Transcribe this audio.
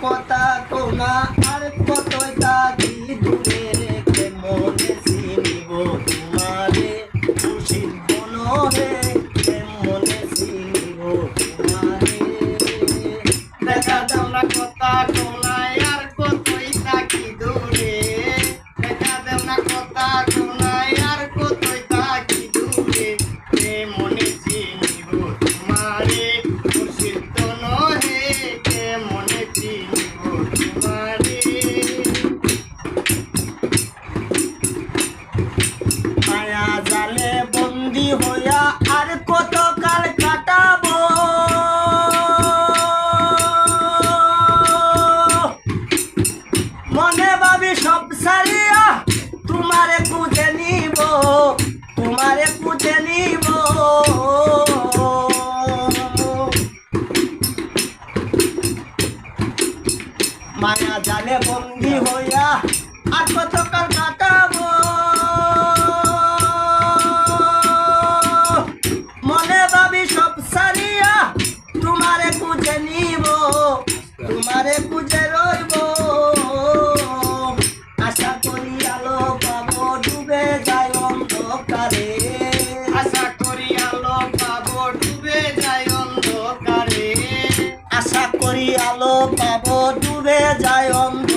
কথা কোনা আর কতই থাকি দূরে রেখে মনে চিনিব তোমারে খুশির বনরে মনে চিনিব তোমারে দেখা দাও না কথা কোনায় আর কতই থাকি দূরে দেখা দাও না কথা কোনায় আর কতই থাকি দূরে মনে চিনিব তোমারে খুশির বনরে মনে চিনিব তোমারে মায়া জালে বন্দি হইয়া আর কত কাল কাটাবো মনে ভাবি সব সারিয়া তোমারে খুঁজে নিব তোমারে খুঁজে নিব মায়া জালে বন্দি হইয়া আর কত কাল কাটাবো মনে ভাবি সব সারিয়া তোমারে খুঁজে নিব তোমারে খুঁজে রইব আশা করি আলো পাবো ডুবে যায় অন্ধকারে আশা করি আলো পাবো ডুবে যায় অন্ধকারে আশা করি আলো পাবো ডুবে যায় অন্ধকারে